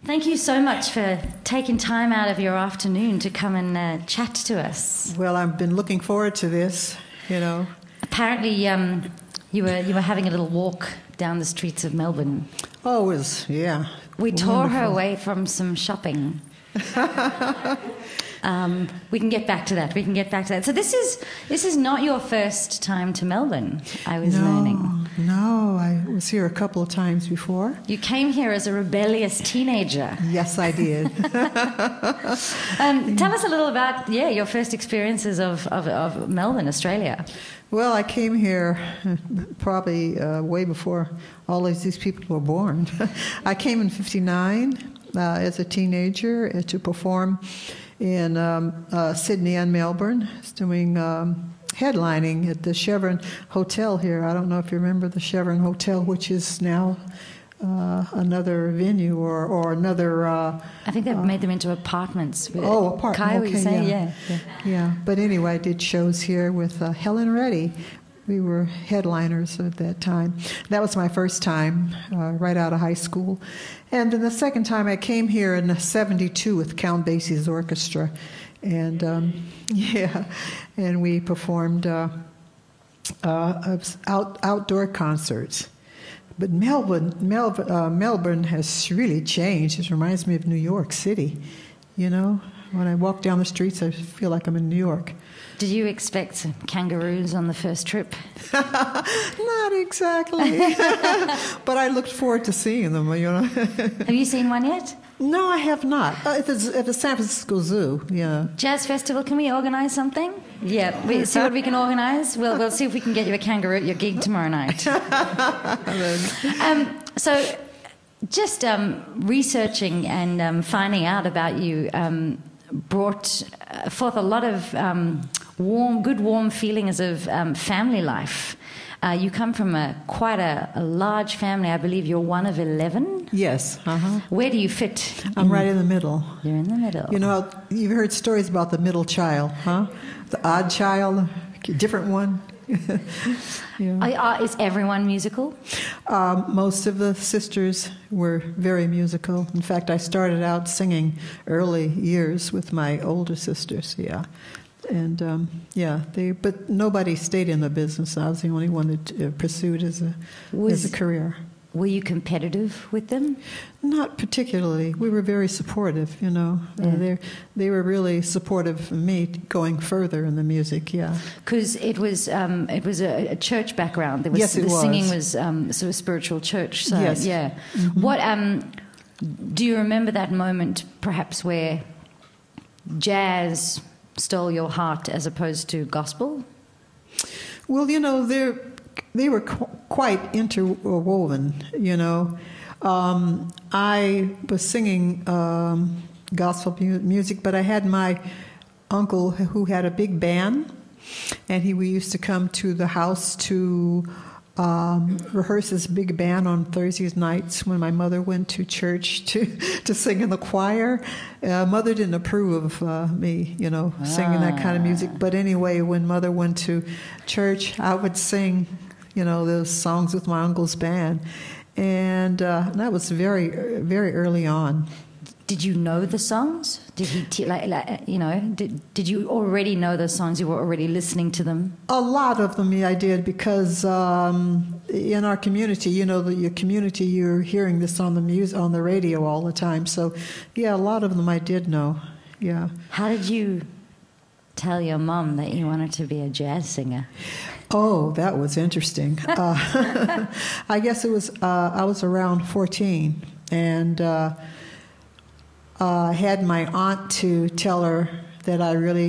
Thank you so much for taking time out of your afternoon to come and chat to us. Well, I've been looking forward to this, Apparently, you were having a little walk down the streets of Melbourne. Oh, it was, yeah. We tore her away from some shopping. We can get back to that. So this is not your first time to Melbourne, I was learning. No, I was here a couple of times before. You came here as a rebellious teenager. Yes, I did. Tell us a little about, your first experiences of Melbourne, Australia. Well, I came here probably way before all of these people were born. I came in 1959 as a teenager to perform in Sydney and Melbourne, doing headlining at the Chevron Hotel here. I don't know if you remember the Chevron Hotel, which is now another venue or another... I think they've made them into apartments. Apartments. Kai, okay, say? Yeah. But anyway, I did shows here with Helen Reddy. We were headliners at that time. That was my first time, right out of high school. And then the second time I came here in 1972 with Count Basie's orchestra. And, and we performed outdoor concerts. But Melbourne has really changed. It reminds me of New York City. When I walk down the streets, I feel like I'm in New York. Did you expect kangaroos on the first trip? Not exactly. But I looked forward to seeing them, Have you seen one yet? No, I have not. At the San Francisco Zoo, yeah. Jazz Festival, can we organise something? Yeah, we see what we can organise. We'll see if we can get you a kangaroo at your gig tomorrow night. So just researching and finding out about you brought forth a lot of warm feelings of family life. You come from quite a large family. I believe you're one of 11? Yes. Uh-huh. Where do you fit? I'm right in the middle. You're in the middle. You've heard stories about the middle child, huh? The odd child, different one. Yeah. Is everyone musical? Most of the sisters were very musical. In fact, I started out singing early years with my older sisters, yeah. And, but nobody stayed in the business. I was the only one that pursued as a career. Were you competitive with them? Not particularly. We were very supportive, Yeah. They were really supportive of me going further in the music, yeah. Because it was a church background. Yes, it was. The singing was sort of spiritual church. So, yes. Yeah. Mm-hmm. What do you remember that moment, perhaps, where jazz stole your heart as opposed to gospel? Well, they were quite interwoven, I was singing gospel music, but I had my uncle who had a big band, and we used to come to the house to rehearse his big band on Thursdays nights when my mother went to church to sing in the choir. Mother didn't approve of me, singing that kind of music. But anyway, when Mother went to church, I would sing, those songs with my uncle's band. And that was very, very early on. Did you know the songs? Did he, did you already know those songs? You were already listening to them? A lot of them I did because in our community, your community, you're hearing this on the radio all the time. So, yeah, a lot of them I did know, yeah. How did you tell your mom that you wanted to be a jazz singer? Oh, that was interesting. I guess it was, I was around 14, and I had my aunt to tell her that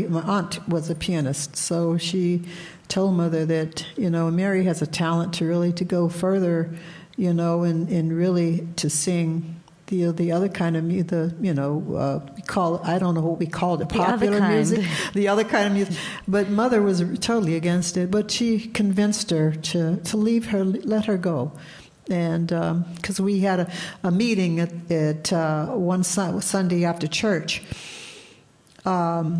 my aunt was a pianist, so she told Mother that, Mary has a talent to go further, and really to sing the other kind of music, we call it, I don't know what we called it, popular music, the other kind of music. But Mother was totally against it, but she convinced her to let her go. And because we had a meeting at one Sunday after church, my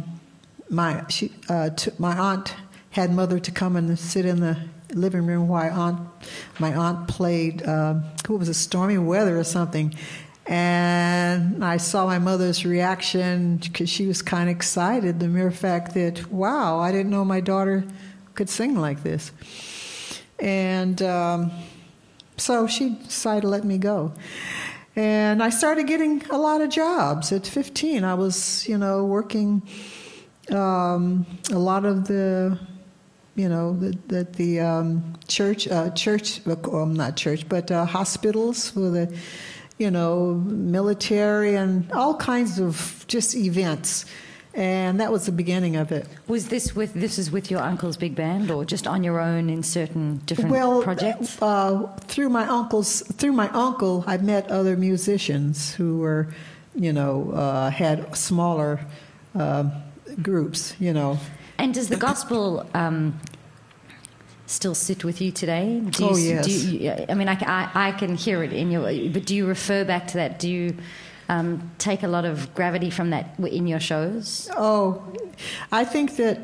aunt had Mother to come and sit in the living room while my aunt played. What was it, Stormy Weather or something? And I saw my mother's reaction because she was kind of excited, the mere fact that, wow, I didn't know my daughter could sing like this. And so she decided to let me go. And I started getting a lot of jobs. At 15, I was, working a lot of the, hospitals for the, military and all kinds of just events. And that was the beginning of it. Was this with your uncle's big band, or just on your own in certain different projects? Through my uncle, I met other musicians who were, had smaller groups, And does the gospel still sit with you today? Yes. I can hear it in your. But do you refer back to that? Do you take a lot of gravity from that in your shows? Oh, I think that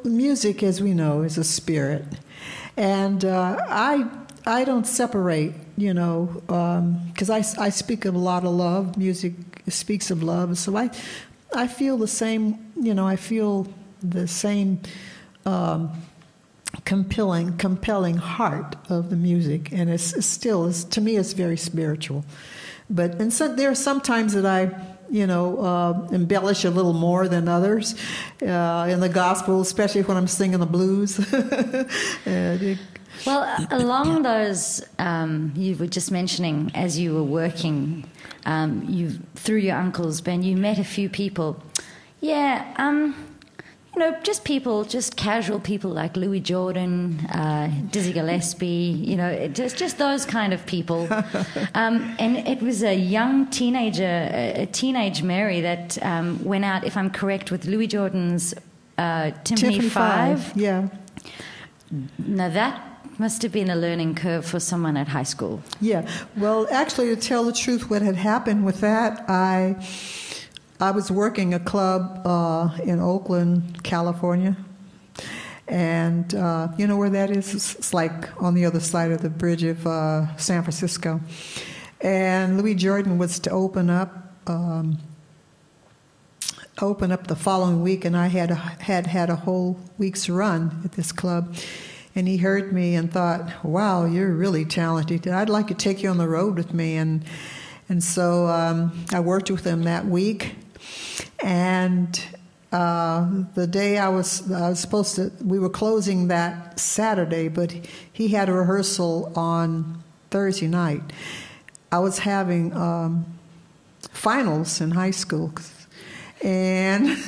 music, as we know, is a spirit, and I don't separate, because I speak of a lot of love. Music speaks of love, so I feel the same. I feel the same compelling heart of the music, and it's still, to me, it's very spiritual. But there are some times that I, embellish a little more than others in the gospel, especially when I'm singing the blues. Well, along those, you were just mentioning as you were working, through your uncle's band, you met a few people. Yeah, just casual people like Louie Jordan, Dizzy Gillespie, just those kind of people. And it was a young teenager, a teenage Mary that went out, if I'm correct, with Louie Jordan's Timpani 5. Yeah. Now that must have been a learning curve for someone at high school. Yeah. Well, actually, to tell the truth, what had happened with that, I was working a club in Oakland, California, and you know where that is? It's like on the other side of the bridge of San Francisco. And Louie Jordan was to open up the following week, and I had a whole week's run at this club. And he heard me and thought, "Wow, you're really talented. I'd like to take you on the road with me." And so I worked with him that week. And the day I was supposed to, we were closing that Saturday, but he had a rehearsal on Thursday night. I was having finals in high school, and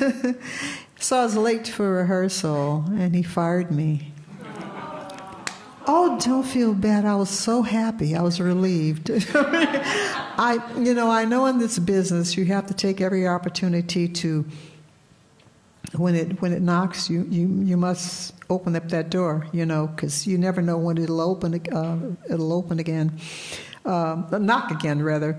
so I was late for rehearsal, and he fired me. Oh, don't feel bad. I was so happy. I was relieved. I know in this business you have to take every opportunity to, when it knocks, you must open up that door, because you never know when it'll open again, knock again rather.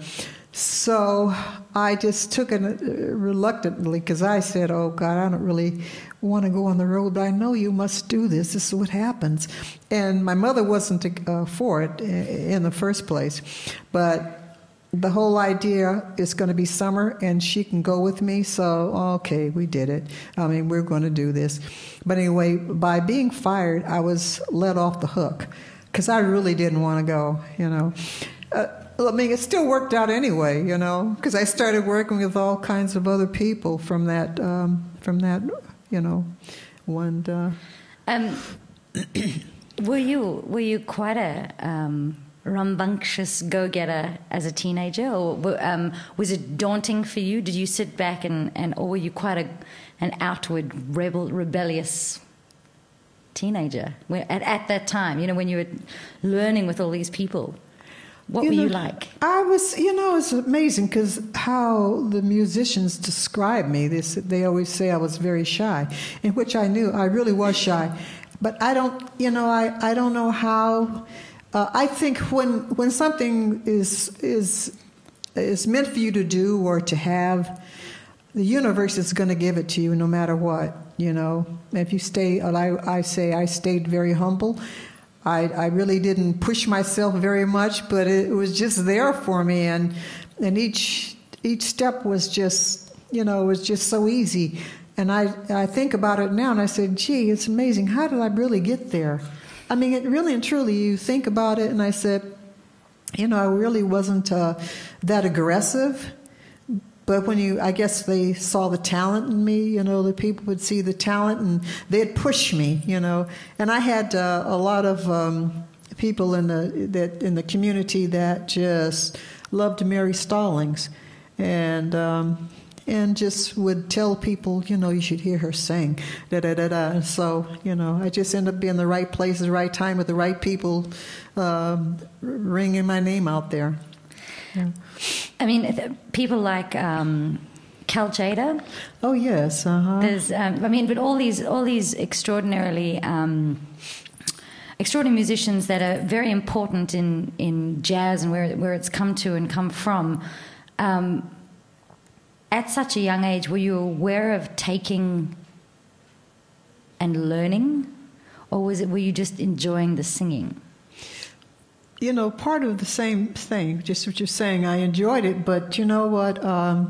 So I just took it reluctantly, because I said, "Oh God, I don't really want to go on the road, but I know you must do this. This is what happens." And my mother wasn't for it in the first place, but the whole idea is going to be summer and she can go with me, so okay, we did it. We're going to do this. But anyway, by being fired, I was let off the hook, because I really didn't want to go, it still worked out anyway, because I started working with all kinds of other people from that, one. Were you quite a rambunctious go-getter as a teenager, or was it daunting for you? Did you sit back or were you quite an outward rebellious teenager at that time? When you were learning with all these people. What were you like? I was, it's amazing because how the musicians describe me. They always say I was very shy, in which I knew I really was shy. But I don't, I don't know how. I think when something is meant for you to do or to have, the universe is going to give it to you no matter what. If you stay, I say I stayed very humble. I really didn't push myself very much, but it was just there for me, and each step was just, it was just so easy. And I think about it now, and I said, gee, it's amazing. How did I really get there? I mean, it really and truly, you think about it, and I said, I really wasn't that aggressive. But when I guess they saw the talent in me, the people would see the talent and they'd push me, And I had a lot of people in the community that just loved Mary Stallings, and just would tell people, you should hear her sing, da da da da. So, I just ended up being in the right place at the right time with the right people, ringing my name out there. Yeah. I mean, people like Cal Tjader. Oh yes, There's, but all these extraordinary musicians that are very important in jazz and where it's come to and come from. At such a young age, were you aware of taking and learning, or were you just enjoying the singing? Part of the same thing, just what you're saying. I enjoyed it, but you know what? I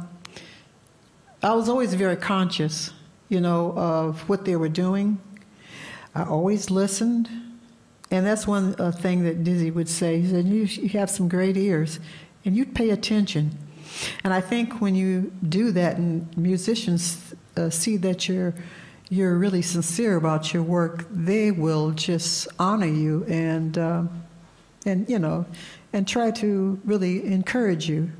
was always very conscious, of what they were doing. I always listened. And that's one thing that Dizzy would say. He said, you have some great ears, and you'd pay attention. And I think when you do that, and musicians see that you're really sincere about your work, they will just honor you and try to really encourage you,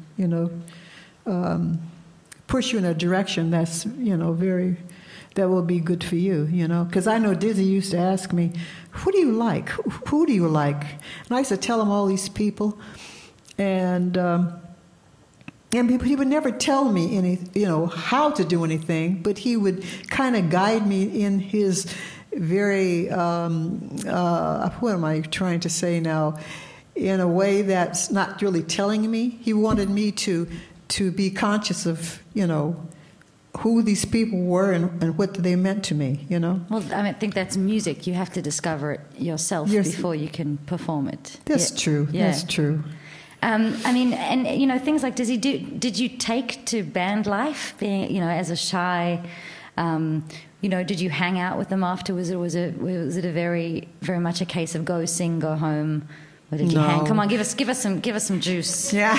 push you in a direction that's, that will be good for you, Because I know Dizzy used to ask me, who do you like? Who do you like? And I used to tell him all these people, and he would never tell me how to do anything, but he would kind of guide me in his very, what am I trying to say now, in a way that's not really telling me. He wanted me to be conscious of, who these people were and what they meant to me, Well, I think that's music. You have to discover it yourself before you can perform it. That's true. Yeah. That's true. Things like, did you take to band life, being, as a shy, did you hang out with them afterwards, or was it a very, very much a case of go sing, go home? Or did you hang? Come on, give us some juice. Yeah,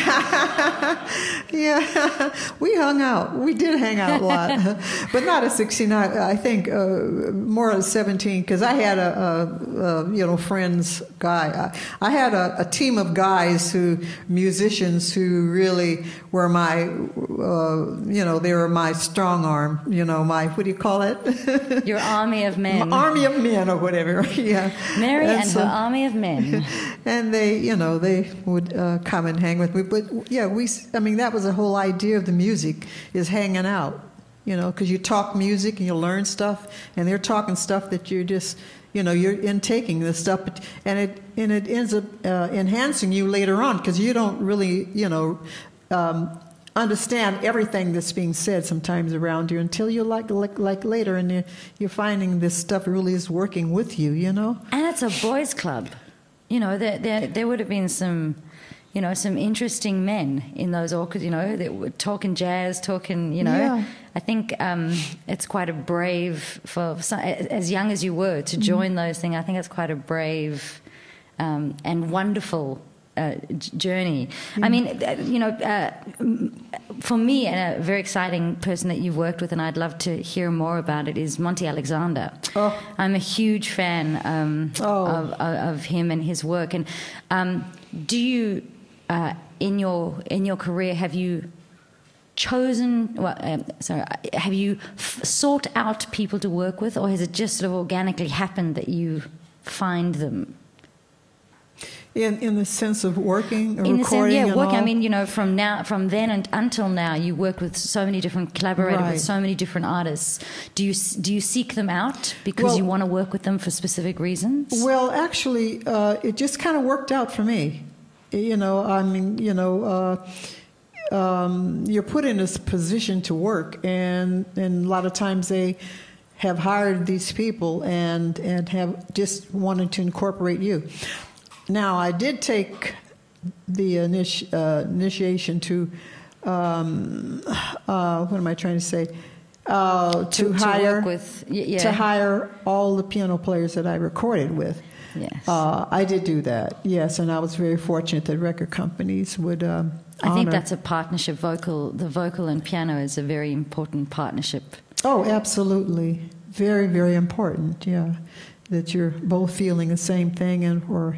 yeah. We hung out. We did hang out a lot, but not at 16. I think more at 17, because I had a friends guy. I had a team of guys musicians who really were my, they were my strong arm. My, what do you call it? Your army of men. Army of men, or whatever. Yeah. Mary and her army of men. And they would come and hang with me. But yeah, that was the whole idea of the music, is hanging out. Because you talk music and you learn stuff, and they're talking stuff that you're just, you're intaking the stuff, and it ends up enhancing you later on, because you don't really, understand everything that's being said sometimes around you until you're like later, and you're finding this stuff really is working with you, And it's a boys' club. There would have been some interesting men in those orchards, that were talking jazz, Yeah. I think it's quite a brave, as young as you were, to join those things. I think it's quite a brave and wonderful journey. Yeah. I mean, for me, and a very exciting person that you've worked with, and I'd love to hear more about it, is Monty Alexander. Oh. I'm a huge fan of him and his work. And do you, in your career, have you chosen? Have you sought out people to work with, or has it just sort of organically happened that you find them? In the sense of working or in recording, the sense, working. all? I mean, from then and until now, you work with so many different collaborators, Right. with so many different artists. Do you seek them out because you want to work with them for specific reasons? Well, actually, it just kind of worked out for me. You're put in this position to work, and a lot of times they have hired these people and have just wanted to incorporate you. Now, I did take the initiation to, what am I trying to say? To hire work with, yeah. To hire all the piano players that I recorded with. Yes. I did do that, yes, and I was very fortunate that record companies would I think that's a partnership. The vocal and piano is a very important partnership. Oh, absolutely. Very, very important, yeah. That you're both feeling the same thing or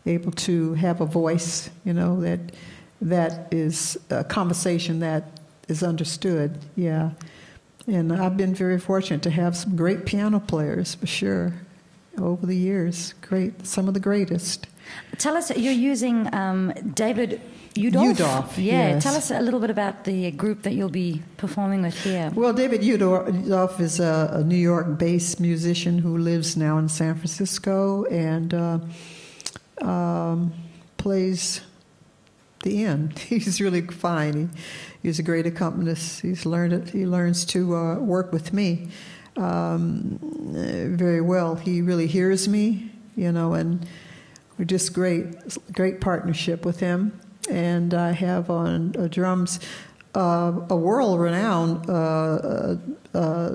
able to have a voice, that is a conversation that is understood, yeah. And I've been very fortunate to have some great piano players, for sure, over the years. Great, some of the greatest. Tell us, you're using David Udolph? Udolph, yeah. yes. Tell us a little bit about the group that you'll be performing with here. Well, David Udolph is a New York-based musician who lives now in San Francisco and plays the end. He's really fine. He's a great accompanist. He learns to work with me very well. He really hears me, and we're just great partnership with him. And I have on drums a world-renowned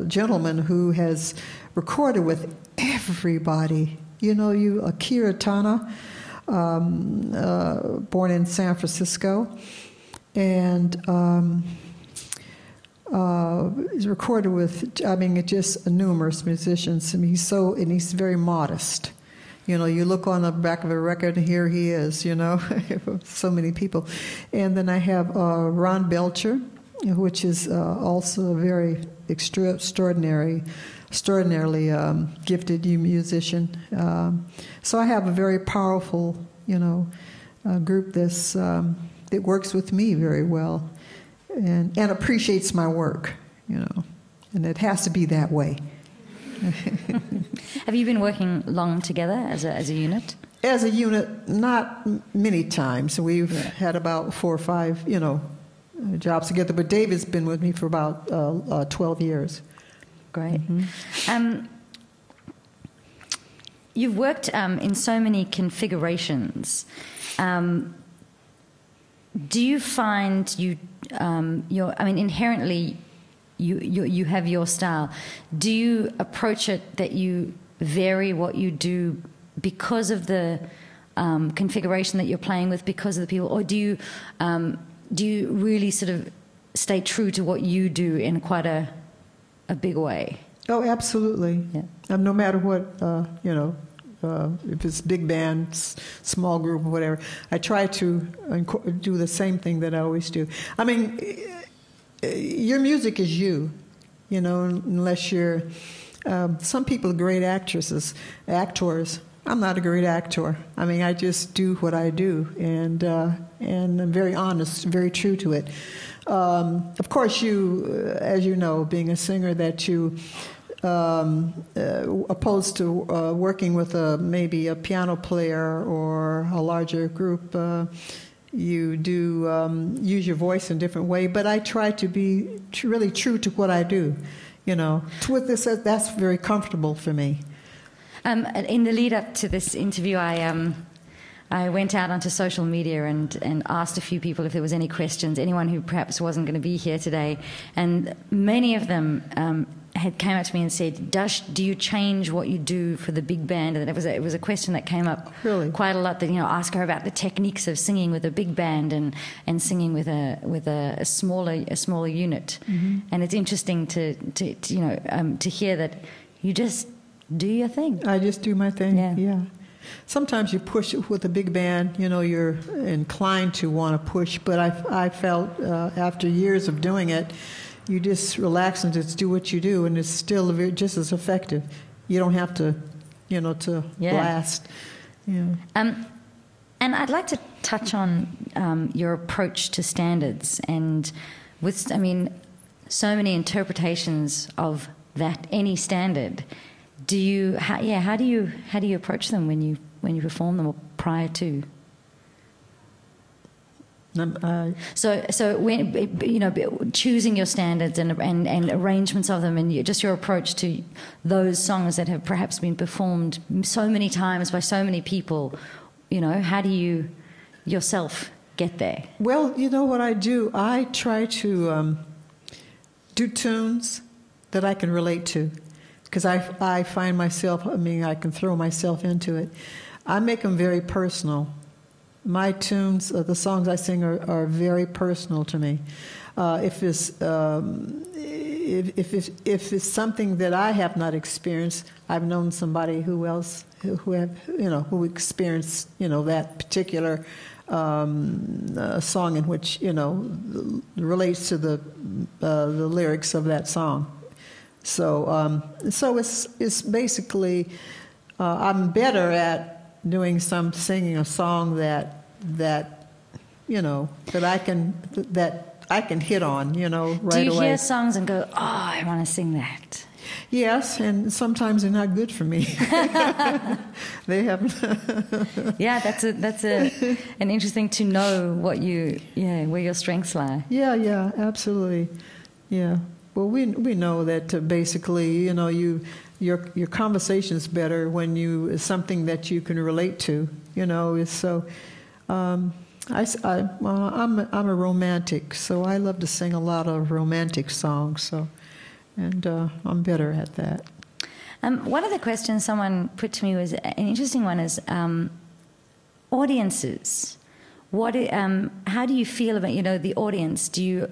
gentleman who has recorded with everybody. Akira Tana, born in San Francisco, and he's recorded with, just numerous musicians. He's very modest. You look on the back of a record, and here he is, so many people. And then I have Ron Belcher, which is also a very extraordinarily gifted musician. So I have a very powerful, group that works with me very well and appreciates my work, and it has to be that way. Have you been working long together as a unit? As a unit, not many times. We've had about 4 or 5, jobs together. But David's been with me for about 12 years. Great. Mm-hmm. You've worked in so many configurations. Do you find inherently you have your style. Do you approach it that you vary what you do because of the configuration that you're playing with, because of the people, or do you really sort of stay true to what you do in quite a big way? Oh, absolutely. Yeah. No matter what, if it's big band, small group, or whatever, I try to do the same thing that I always do. Your music is you, unless you're... some people are great actors. I'm not a great actor. I just do what I do, and I'm very honest, very true to it. Of course, as you know, being a singer, that you, opposed to working with maybe a piano player or a larger group, you do use your voice in a different way. But I try to be really true to what I do. With this, that's very comfortable for me. In the lead up to this interview, I went out onto social media and asked a few people if there was any questions, anyone who perhaps wasn't going to be here today, and many of them had came up to me and said, do you change what you do for the big band? And it was a question that came up quite a lot. That ask her about the techniques of singing with a big band and singing with a smaller unit. Mm-hmm. And it's interesting to hear that you just do your thing. I just do my thing. Yeah. Sometimes you push it with a big band. You're inclined to want to push, but I felt after years of doing it, you just relax and just do what you do, and it's still just as effective. You don't have to, to blast. Yeah. And I'd like to touch on your approach to standards, and with so many interpretations of that any standard. How do you approach them when you perform them or prior to? So when choosing your standards and arrangements of them, and just your approach to those songs that have perhaps been performed so many times by so many people, how do you yourself get there? Well, what I do, I try to do tunes that I can relate to, because I find myself, I can throw myself into it. I make them very personal. My tunes, the songs I sing are very personal to me. If it's something that I have not experienced, I've known somebody who experienced that particular song in which relates to the lyrics of that song. So it's basically I'm better at singing a song that I can hit on, right away. Do you hear songs and go, I want to sing that? Yes, and sometimes they're not good for me. They haven't. Yeah, that's an interesting to know where your strengths lie. Yeah, absolutely. Yeah. Well, we know that basically, your conversation's better when it's something that you can relate to. So. I'm a romantic, so I love to sing a lot of romantic songs. So, and I'm better at that. One of the questions someone put to me was an interesting one: is audiences. How do you feel about the audience? Do you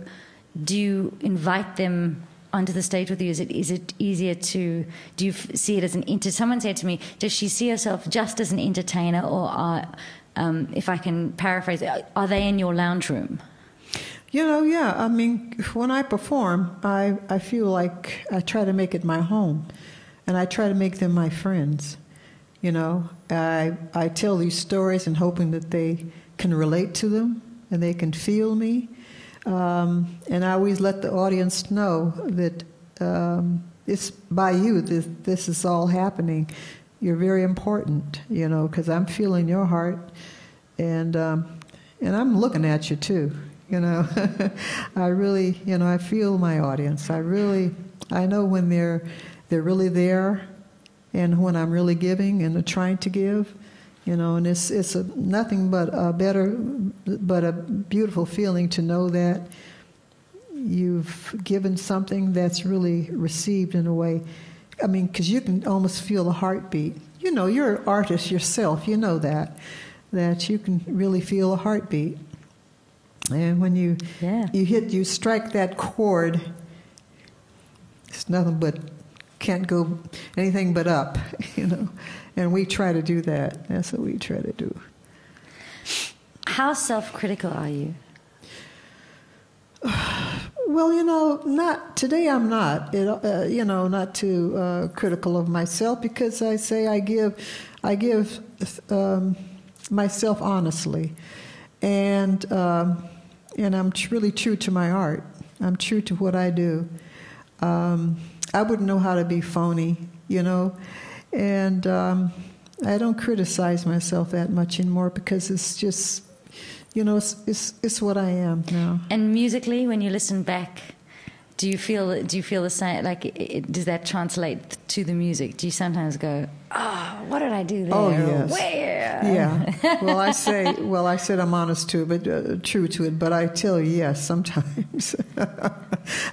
invite them onto the stage with you? Is it easier to? Do you see it as someone said to me, does she see herself just as an entertainer, or if I can paraphrase, are they in your lounge room? Yeah. When I perform, I feel like I try to make it my home, and I try to make them my friends. I tell these stories and hoping that they can relate to them and they can feel me. And I always let the audience know that it's by you that this is all happening. You're very important, because I'm feeling your heart, and I'm looking at you too. I really, I feel my audience. I know when they're really there, and when I'm really giving and trying to give, and it's nothing but a beautiful feeling to know that you've given something that's really received in a way. Because you can almost feel the heartbeat. You're an artist yourself. You know that you can really feel a heartbeat. And when you strike that chord, it's nothing but, can't go anything but up, And we try to do that. That's what we try to do. How self-critical are you? Well, not today. I'm not, not too critical of myself, because I say I give myself honestly, and I'm really true to my art. I'm true to what I do. I wouldn't know how to be phony, and I don't criticize myself that much anymore, because it's just. It's what I am now. And musically, when you listen back, do you feel the same? Like, does that translate to the music? Do you sometimes go, what did I do there? Oh, yes. Where? Yeah. Well, I said I'm honest to it, but true to it. But I tell you, yes, sometimes.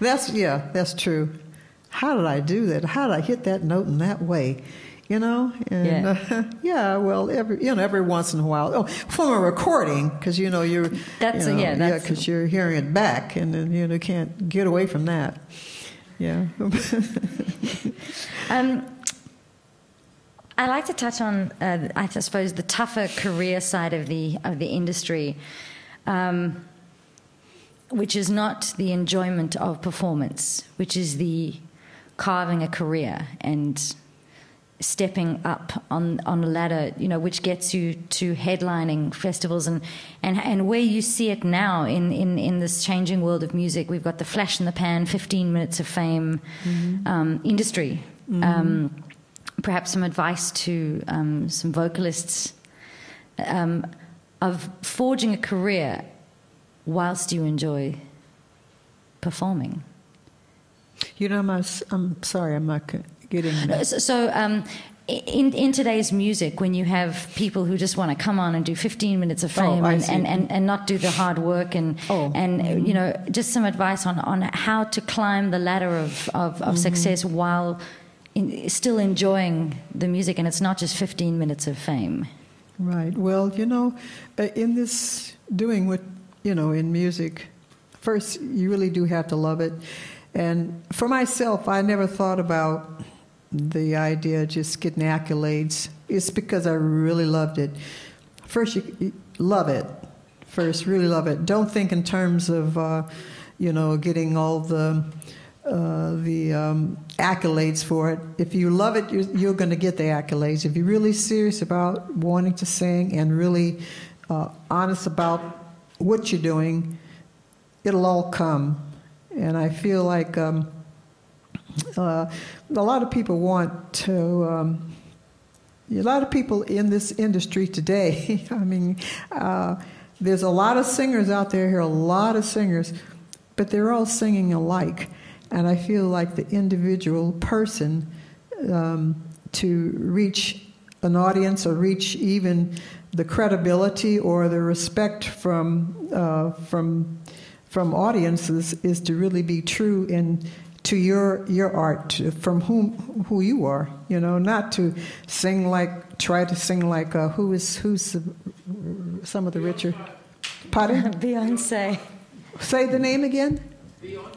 That's true. How did I do that? How did I hit that note in that way? Well, every once in a while, from a recording, because because you're hearing it back, and then you can't get away from that. Yeah. I like to touch on, I suppose, the tougher career side of the industry, which is not the enjoyment of performance, which is the carving a career and stepping up on a ladder, which gets you to headlining festivals, and where you see it now in this changing world of music. We've got the flash in the pan, 15 minutes of fame industry. Mm-hmm. Perhaps some advice to some vocalists of forging a career whilst you enjoy performing? You know, I'm sorry, I'm not getting that. So in today's music, when you have people who just want to come on and do 15 minutes of fame and not do the hard work and you know, just some advice on how to climb the ladder of success while still enjoying the music, and it's not just 15 minutes of fame. Right. Well, you know, in this doing what, you know, in music, first you really do have to love it. And for myself, I never thought about the idea of just getting accolades. It's because I really loved it. First, you love it. First, really love it. Don't think in terms of, you know, getting all the accolades for it. If you love it, you're going to get the accolades. If you're really serious about wanting to sing and really honest about what you're doing, it'll all come. And I feel like a lot of people want to, a lot of people in this industry today, I mean, there's a lot of singers out there, a lot of singers, but they're all singing alike. And I feel like the individual person, to reach an audience or reach even the credibility or the respect from audiences, is to really be true to your art, from who you are, you know, not to try to sing like who's some of the richer. Pardon? Beyonce. Say the name again. Beyonce.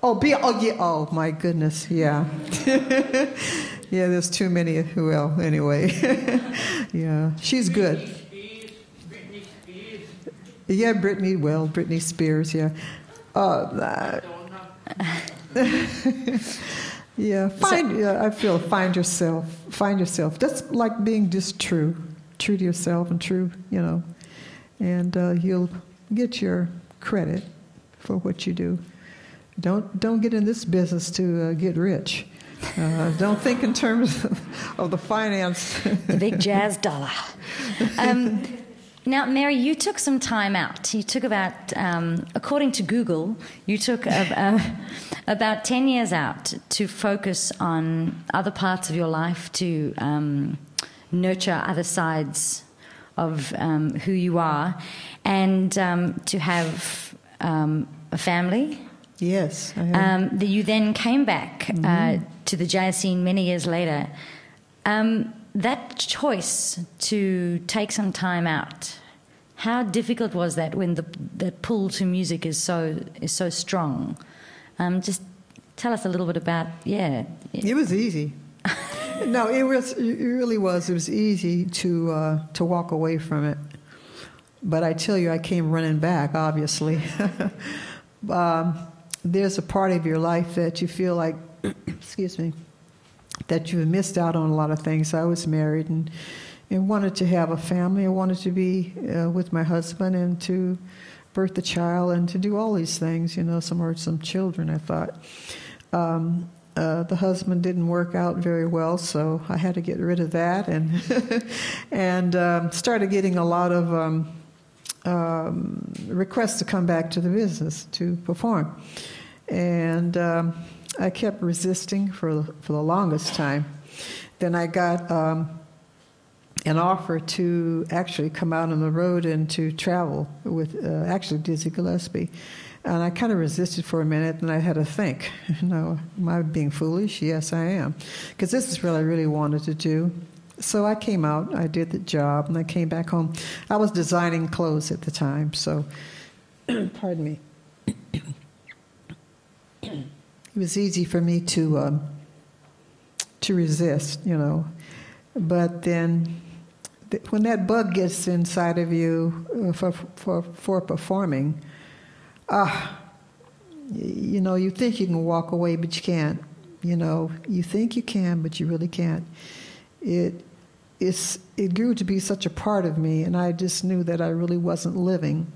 Oh, yeah. Oh, my goodness. Yeah. Yeah, there's too many. Well, anyway. Yeah, she's good. Britney Spears. Yeah, Britney Spears, yeah. Yeah, I feel find yourself. That's like being just true to yourself and true, you know, and you'll get your credit for what you do. Don't get in this business to get rich. Don't think in terms of the finance. The big jazz dollar. Now, Mary, you took some time out. You took about, according to Google, you took about 10 years out to focus on other parts of your life, to nurture other sides of who you are, and to have a family. Yes. I have. You then came back to the jazz scene many years later. That choice to take some time out, how difficult was that when that pull to music is so strong? Just tell us a little bit about, yeah. It was easy. No, it really was. It was easy to walk away from it. But I tell you, I came running back, obviously. There's a part of your life that you feel like, excuse me, that you've missed out on a lot of things. I was married and wanted to have a family. I wanted to be with my husband and to birth a child and to do all these things, you know, some children, I thought. The husband didn't work out very well, so I had to get rid of that and started getting a lot of requests to come back to the business to perform. And I kept resisting for the longest time. Then I got an offer to actually come out on the road and to travel with actually Dizzy Gillespie. And I kind of resisted for a minute, and I had to think, am I being foolish? Yes, I am. Because this is what I really wanted to do. So I came out, I did the job, and I came back home. I was designing clothes at the time, so, pardon me. It was easy for me to resist, you know. But then when that bug gets inside of you for performing, you know, you think you can walk away, but you can't. You know, you think you can, but you really can't. It grew to be such a part of me, and I just knew that I really wasn't living.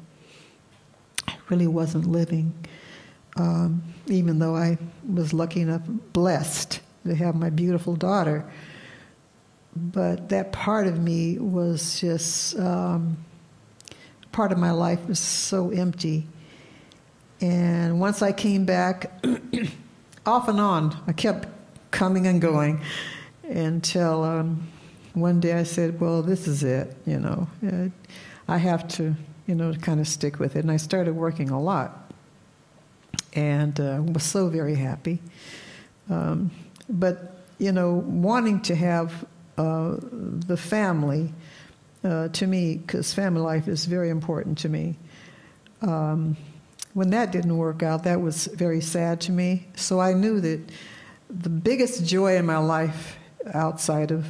I really wasn't living, even though I was lucky enough, blessed to have my beautiful daughter. But that part of me was just, part of my life was so empty. And once I came back, off and on, I kept coming and going until one day I said, well, this is it, I have to, kind of stick with it. And I started working a lot and was so very happy. But, wanting to have the family, to me, because family life is very important to me, when that didn't work out, that was very sad to me. So I knew that the biggest joy in my life outside of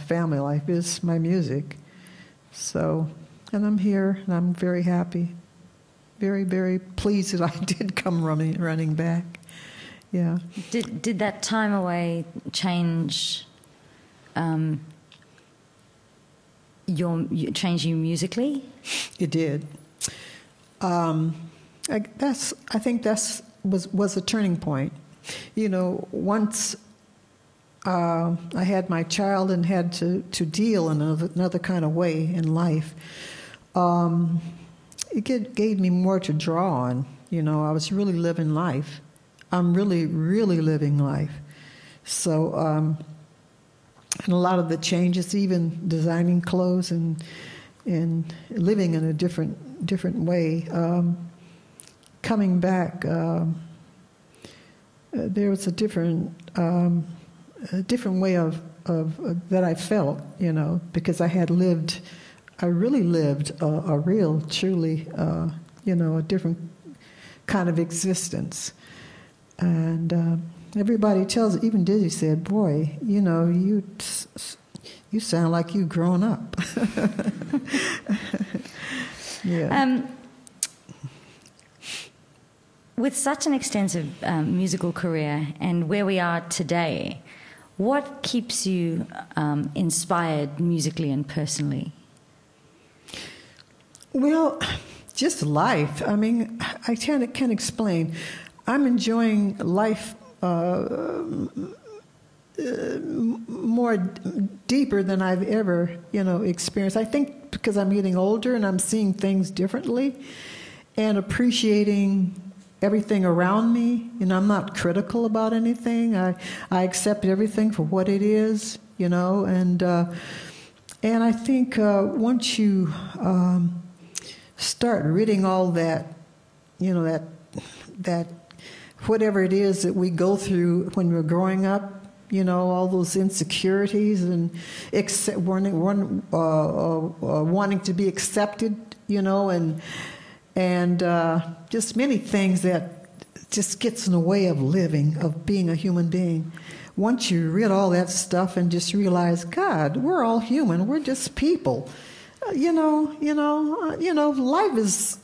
family life is my music. So, and I'm here, and I'm very happy. Very, very pleased that I did come running back. Yeah. Did that time away change change you musically? It did. I think that's was a turning point. Once I had my child and had to deal in another kind of way in life, it gave me more to draw on. I was really living life. I'm really, really living life. So, and a lot of the changes, even designing clothes and living in a different way. Coming back, there was a different way of that I felt, because I really lived a real, truly, a different kind of existence. And everybody tells, even Dizzy said, boy, you sound like you've grown up. Yeah. With such an extensive musical career and where we are today, what keeps you inspired musically and personally? Well, just life. I mean, I can't explain. I'm enjoying life more deeper than I've ever, experienced. I think because I'm getting older and I'm seeing things differently and appreciating everything around me. I'm not critical about anything. I accept everything for what it is, and I think once you start ridding all that, that whatever it is that we go through when we're growing up, all those insecurities and wanting to be accepted, and just many things that just gets in the way of living, of being a human being. Once you rid all that stuff and just realize, God, we're all human. We're just people. Life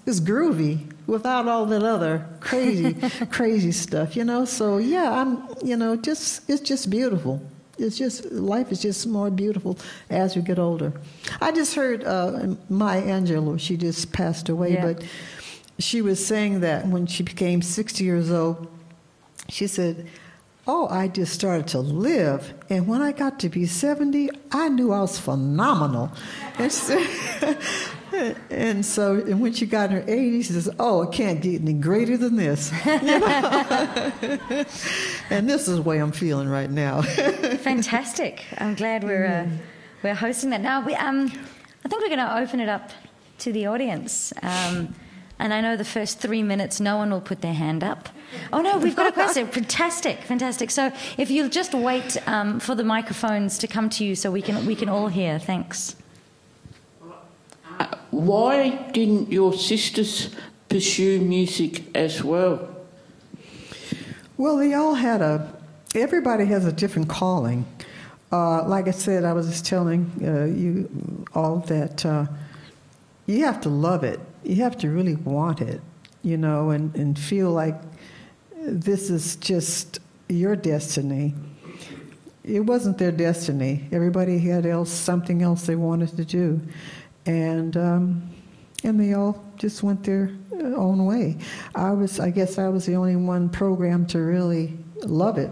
is groovy without all that other crazy stuff. So yeah, it's just beautiful. Life is just more beautiful as we get older. I just heard Maya Angelou, she just passed away, but she was saying that when she became 60 years old, she said, I just started to live, and when I got to be 70, I knew I was phenomenal. And so when she got in her 80s, she says, it can't get any greater than this. And this is the way I'm feeling right now. Fantastic. I'm glad we're hosting that. Now, I think we're going to open it up to the audience. And I know the first 3 minutes, no one will put their hand up. Oh, no, we've got a question. Fantastic. So if you'll just wait for the microphones to come to you so we can all hear. Thanks. Why didn't your sisters pursue music as well? Well, they all had everybody has a different calling. Like I said, I was just telling you all that you have to love it. You have to really want it, and feel like this is just your destiny. It wasn't their destiny. Everybody had something else they wanted to do. And they all just went their own way. I guess I was the only one programmed to really love it,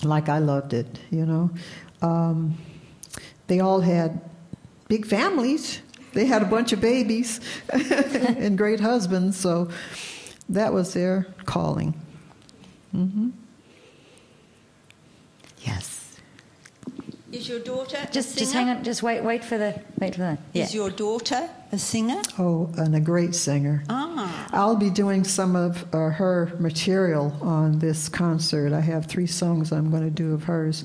like I loved it, They all had big families, They had a bunch of babies and great husbands, so that was their calling. Mm-hmm. Yes. Is your daughter a singer? Just hang on. Just wait for the. Yeah. Is your daughter a singer? Oh, and a great singer. Ah. I'll be doing some of her material on this concert. I have 3 songs I'm going to do of hers.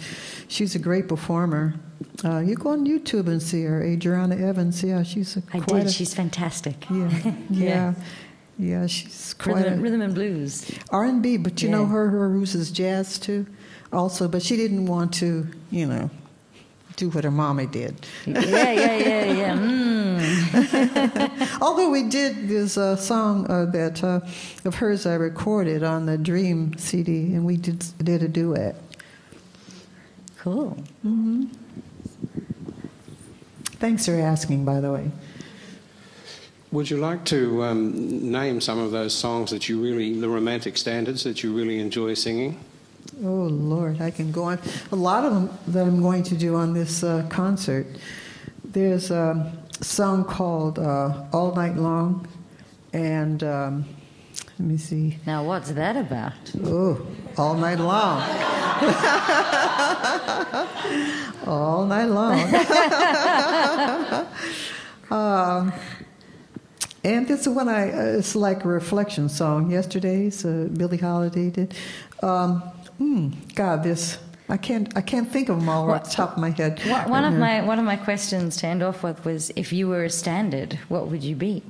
She's a great performer. You go on YouTube and see her, Adriana Evans. Yeah, she's She's fantastic. Yeah. Yeah, she's quite rhythm and blues. R&B, but you know her roots is jazz too, also. But she didn't want to, do what her mommy did. Yeah. Although we did this song that of hers I recorded on the Dream CD, and we did a duet. Cool. Mm-hmm. Thanks for asking, by the way. Would you like to name some of those songs that the romantic standards that you really enjoy singing? Oh, Lord, I can go on. A lot of them that I'm going to do on this concert. There's a song called All Night Long, and let me see. Now, what's that about? Oh, All Night Long. All night long. And this is when it's like a reflection song. Yesterday's Billie Holiday did. God, this I can't think of them all off the top of my head. One of my questions to end off with was, if you were a standard, what would you be?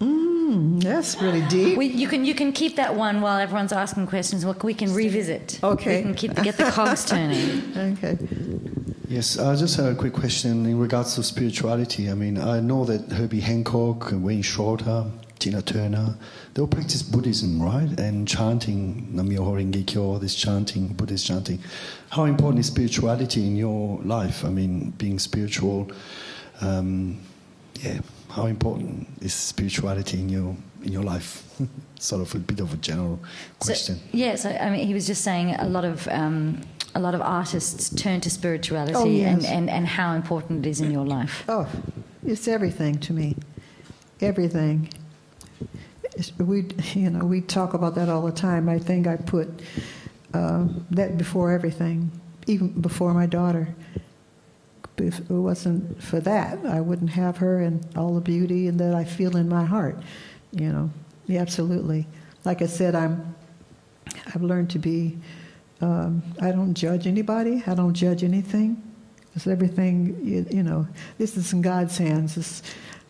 That's really deep. You can keep that one while everyone's asking questions. We can revisit. Okay. We can get the cogs turning. Okay. Yes, I just have a quick question in regards to spirituality. I mean, I know that Herbie Hancock, Wayne Shorter, Tina Turner, they all practice Buddhism, right? And chanting, Nam-myoho Renge Kyo, this chanting, Buddhist chanting. How important is spirituality in your life? I mean, being spiritual, how important is spirituality in your life? Sort of a bit of a general question. I mean, he was just saying a lot of artists turn to spirituality and how important it is in your life. Oh, it's everything to me. Everything. We talk about that all the time. I think I put that before everything, even before my daughter. If it wasn't for that, I wouldn't have her and all the beauty and that I feel in my heart. Yeah, absolutely. Like I said, I've learned to be. I don't judge anybody. I don't judge anything. It's everything. This is in God's hands.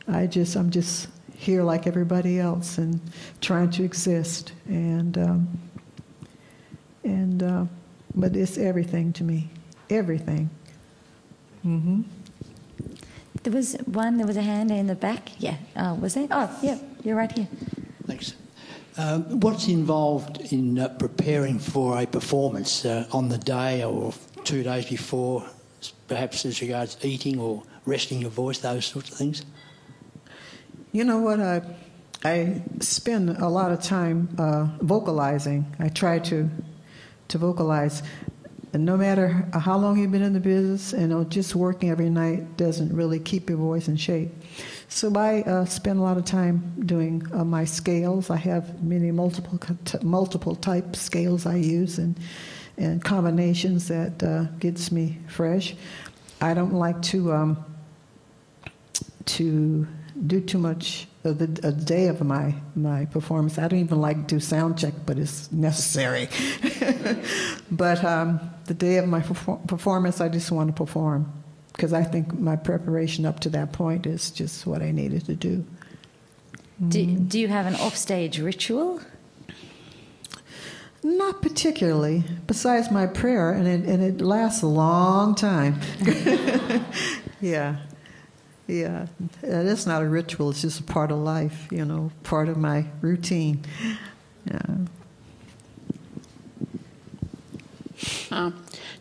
I'm just here like everybody else and trying to exist. But it's everything to me. Everything. Mm-hmm. There was a hand in the back. Yeah. Was there? Oh, yeah. You're right here. Thanks. What's involved in preparing for a performance on the day or 2 days before, perhaps as regards eating or resting your voice, those sorts of things? You know what? I spend a lot of time vocalizing. I try to vocalize. And no matter how long you've been in the business, just working every night doesn't really keep your voice in shape. So I spend a lot of time doing my scales. I have many multiple type scales I use and combinations that gets me fresh. I don't like to do too much of a day of my performance. I don't even like to do sound check, but it's necessary. But the day of my performance, I just want to perform because I think my preparation up to that point is just what I needed to do. Do you have an offstage ritual? Not particularly, besides my prayer, and it lasts a long time. Yeah. It's not a ritual, it's just a part of life, part of my routine. Yeah.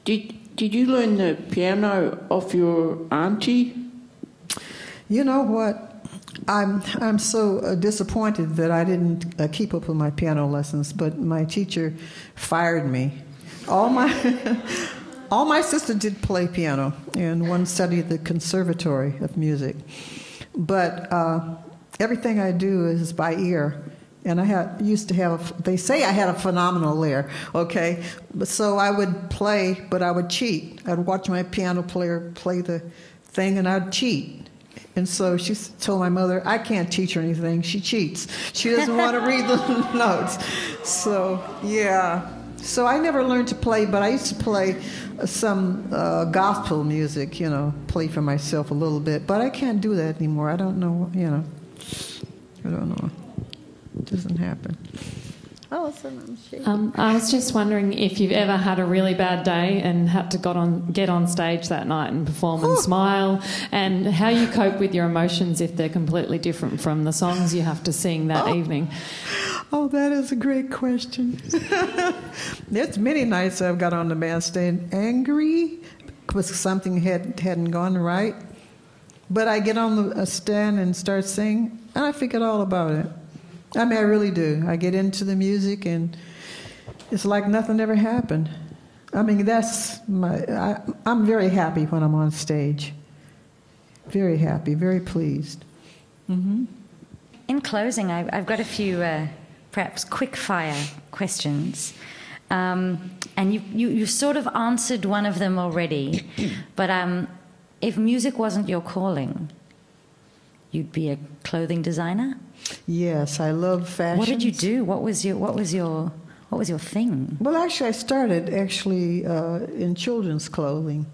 Did you learn the piano off your auntie? You know what? I'm so disappointed that I didn't keep up with my piano lessons, but my teacher fired me. All my all my sisters did play piano, and one studied the Conservatory of Music. But everything I do is by ear. And I used to have, they say I had a phenomenal ear, okay? So I would play, but I would cheat. I'd watch my piano player play the thing, and I'd cheat. And so she told my mother, I can't teach her anything. She cheats. She doesn't want to read the notes. So, yeah. So I never learned to play, but I used to play some gospel music, play for myself a little bit. But I can't do that anymore. I don't know, I don't know. It doesn't happen. Oh, I'm shaking. I was just wondering if you've ever had a really bad day and had to get on stage that night and perform and smile, and how you cope with your emotions if they're completely different from the songs you have to sing that evening. Oh, that is a great question. There's many nights I've got on the bandstand angry because something hadn't gone right. But I get on the stand and start singing, and I forget all about it. I mean, I really do. I get into the music, and it's like nothing ever happened. I mean, I'm very happy when I'm on stage. Very happy, very pleased. Mm-hmm. In closing, I've got a few perhaps quick-fire questions. And you sort of answered one of them already. But if music wasn't your calling, you'd be a clothing designer? Yes, I love fashion. What did you do? What was your thing? Well, actually, I started in children's clothing,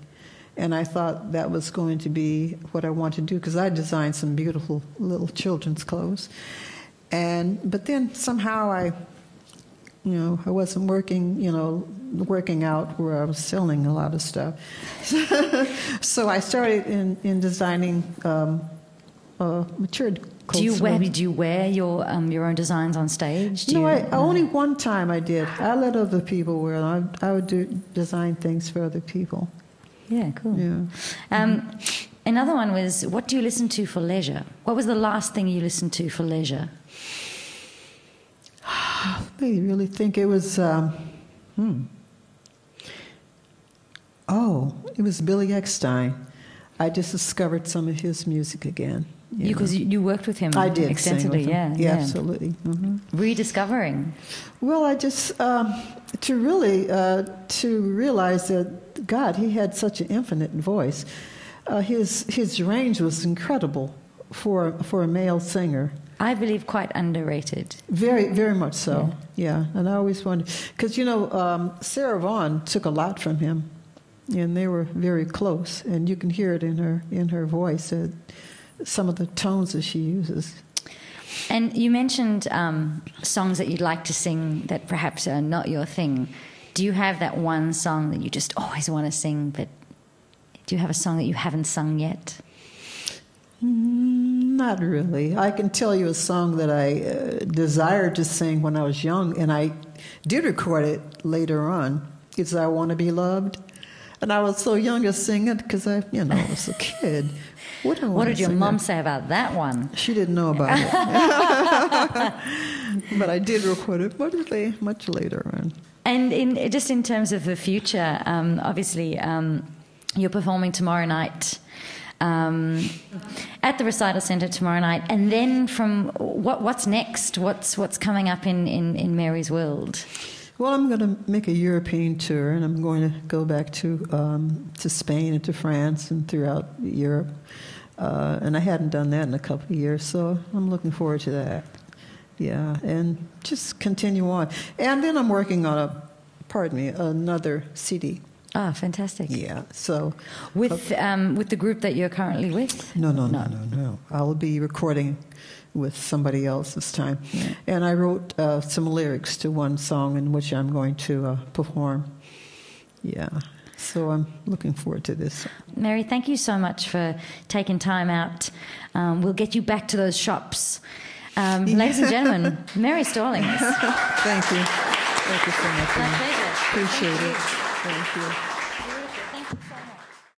and I thought that was going to be what I wanted to do because I designed some beautiful little children's clothes. But then somehow I wasn't working out where I was selling a lot of stuff. So I started in designing matured clothes. Do you wear your own designs on stage? Only one time I did. I let other people wear them. I would design things for other people. Yeah, cool. Yeah. Another one was, what do you listen to for leisure? What was the last thing you listened to for leisure? I really think it was... it was Billy Eckstine. I just discovered some of his music again. Because you worked with him extensively, yeah, absolutely. Mm-hmm. Rediscovering. Well, I just to realize that God, he had such an infinite voice. His range was incredible for a male singer. I believe quite underrated. Very, very much so. Yeah. And I always wondered because Sarah Vaughan took a lot from him, and they were very close, and you can hear it in her voice. Some of the tones that she uses. And you mentioned songs that you'd like to sing that perhaps are not your thing. Do you have that one song that you just always want to sing, but do you have a song that you haven't sung yet? Not really. I can tell you a song that I desired to sing when I was young, and I did record it later on. It's I Want to Be Loved. And I was so young to sing it because I was a kid. What did your mom say about that one? She didn't know about it. But I did record it much later on. And in terms of the future, obviously you're performing tomorrow night at the Recital Centre tomorrow night. And then from what's next? What's coming up in Mary's world? Well, I'm going to make a European tour, and I'm going to go back to Spain and to France and throughout Europe. And I hadn't done that in a couple of years, so I'm looking forward to that. Yeah, and just continue on. And then I'm working on another CD. Ah, fantastic. Yeah, so... With the group that you're currently with? No. I'll be recording with somebody else this time. Yeah. And I wrote some lyrics to one song in which I'm going to perform. Yeah. So I'm looking forward to this. Mary, thank you so much for taking time out. We'll get you back to those shops. Ladies and gentlemen, Mary Stallings. Thank you. Thank you so much. My pleasure. Appreciate it. Thank you.